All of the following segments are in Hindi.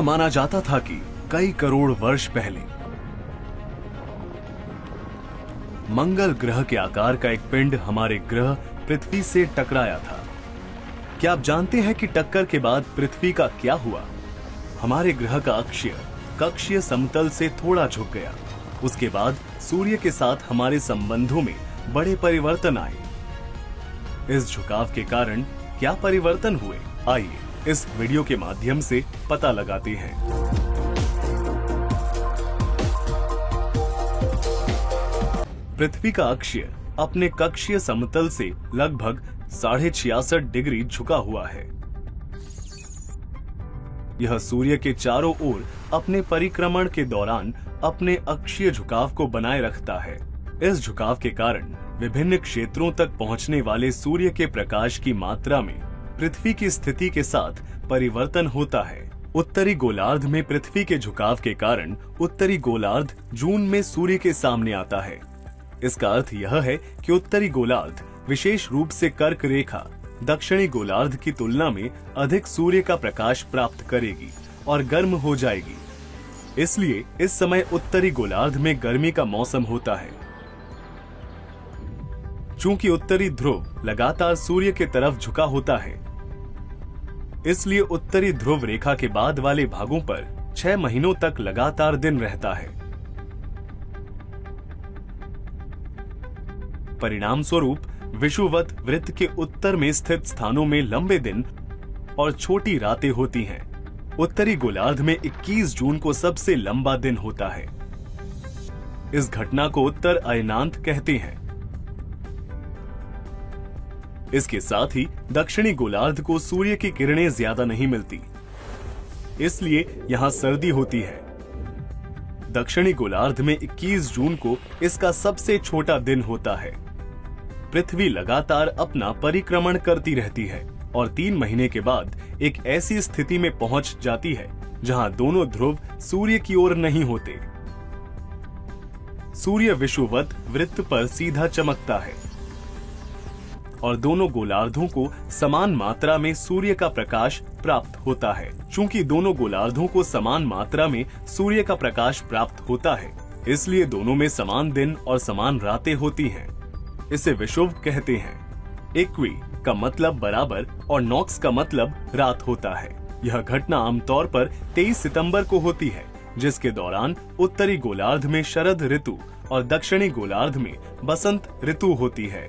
माना जाता था कि कई करोड़ वर्ष पहले मंगल ग्रह के आकार का एक पिंड हमारे ग्रह पृथ्वी से टकराया था। क्या आप जानते हैं कि टक्कर के बाद पृथ्वी का क्या हुआ? हमारे ग्रह का अक्षीय कक्षीय समतल से थोड़ा झुक गया। उसके बाद सूर्य के साथ हमारे संबंधों में बड़े परिवर्तन आए। इस झुकाव के कारण क्या परिवर्तन हुए? आइए इस वीडियो के माध्यम से पता लगाते हैं। पृथ्वी का अक्षीय अपने कक्षीय समतल से लगभग 66.5 डिग्री झुका हुआ है। यह सूर्य के चारों ओर अपने परिक्रमण के दौरान अपने अक्षीय झुकाव को बनाए रखता है। इस झुकाव के कारण विभिन्न क्षेत्रों तक पहुंचने वाले सूर्य के प्रकाश की मात्रा में पृथ्वी की स्थिति के साथ परिवर्तन होता है। उत्तरी गोलार्ध में पृथ्वी के झुकाव के कारण उत्तरी गोलार्ध जून में सूर्य के सामने आता है। इसका अर्थ यह है कि उत्तरी गोलार्ध विशेष रूप से कर्क रेखा दक्षिणी गोलार्ध की तुलना में अधिक सूर्य का प्रकाश प्राप्त करेगी और गर्म हो जाएगी। इसलिए इस समय उत्तरी गोलार्ध में गर्मी का मौसम होता है। चूंकि उत्तरी ध्रुव लगातार सूर्य की तरफ झुका होता है, इसलिए उत्तरी ध्रुव रेखा के बाद वाले भागों पर 6 महीनों तक लगातार दिन रहता है। परिणाम स्वरूप विषुवत वृत्त के उत्तर में स्थित स्थानों में लंबे दिन और छोटी रातें होती हैं। उत्तरी गोलार्ध में 21 जून को सबसे लंबा दिन होता है। इस घटना को उत्तर अयनांत कहते हैं। इसके साथ ही दक्षिणी गोलार्ध को सूर्य की किरणें ज्यादा नहीं मिलती, इसलिए यहां सर्दी होती है। दक्षिणी गोलार्ध में 21 जून को इसका सबसे छोटा दिन होता है। पृथ्वी लगातार अपना परिक्रमण करती रहती है और 3 महीने के बाद एक ऐसी स्थिति में पहुंच जाती है जहां दोनों ध्रुव सूर्य की ओर नहीं होते। सूर्य विषुवत वृत्त पर सीधा चमकता है और दोनों गोलार्धों को समान मात्रा में सूर्य का प्रकाश प्राप्त होता है। चूंकि दोनों गोलार्धों को समान मात्रा में सूर्य का प्रकाश प्राप्त होता है, इसलिए दोनों में समान दिन और समान रातें होती हैं। इसे विषुव कहते हैं। इक्वी का मतलब बराबर और नॉक्स का मतलब रात होता है। यह घटना आमतौर पर 23 सितंबर को होती है, जिसके दौरान उत्तरी गोलार्ध में शरद ऋतु और दक्षिणी गोलार्ध में बसंत ऋतु होती है।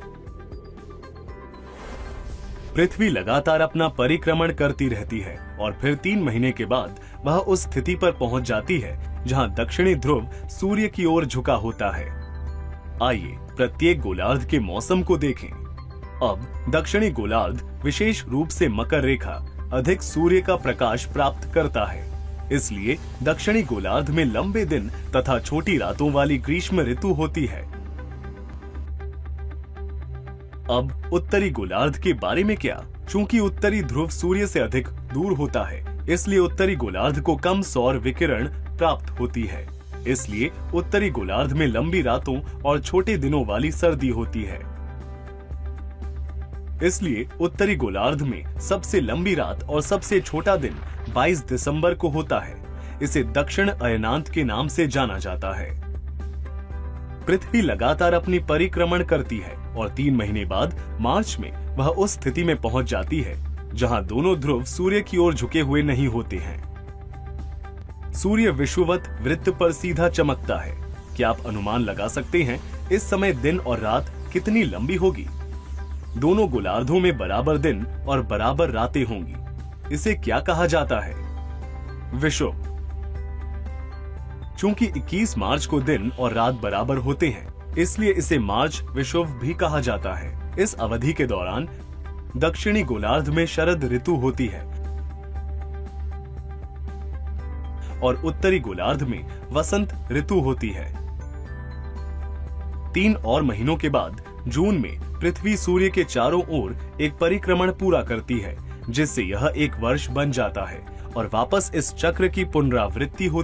पृथ्वी लगातार अपना परिक्रमण करती रहती है और फिर 3 महीने के बाद वह उस स्थिति पर पहुंच जाती है जहां दक्षिणी ध्रुव सूर्य की ओर झुका होता है। आइए प्रत्येक गोलार्ध के मौसम को देखें। अब दक्षिणी गोलार्ध विशेष रूप से मकर रेखा अधिक सूर्य का प्रकाश प्राप्त करता है, इसलिए दक्षिणी गोलार्ध में लंबे दिन तथा छोटी रातों वाली ग्रीष्म ऋतु होती है। अब उत्तरी गोलार्ध के बारे में क्या? चूंकि उत्तरी ध्रुव सूर्य से अधिक दूर होता है, इसलिए उत्तरी गोलार्ध को कम सौर विकिरण प्राप्त होती है। इसलिए उत्तरी गोलार्ध में लंबी रातों और छोटे दिनों वाली सर्दी होती है। इसलिए उत्तरी गोलार्ध में सबसे लंबी रात और सबसे छोटा दिन 22 दिसंबर को होता है। इसे दक्षिण अयनांत के नाम से जाना जाता है। पृथ्वी लगातार अपनी परिक्रमण करती है और 3 महीने बाद मार्च में वह उस स्थिति में पहुंच जाती है जहां दोनों ध्रुव सूर्य की ओर झुके हुए नहीं होते हैं। सूर्य विषुवत वृत्त पर सीधा चमकता है। क्या आप अनुमान लगा सकते हैं इस समय दिन और रात कितनी लंबी होगी? दोनों गोलार्धों में बराबर दिन और बराबर रातें होंगी। इसे क्या कहा जाता है? विषुव। चूंकि 21 मार्च को दिन और रात बराबर होते हैं, इसलिए इसे मार्च विषुव भी कहा जाता है। इस अवधि के दौरान दक्षिणी गोलार्ध में शरद ऋतु होती है और उत्तरी गोलार्ध में वसंत ऋतु होती है। 3 और महीनों के बाद जून में पृथ्वी सूर्य के चारों ओर एक परिक्रमण पूरा करती है, जिससे यह एक वर्ष बन जाता है और वापस इस चक्र की पुनरावृत्ति होती है।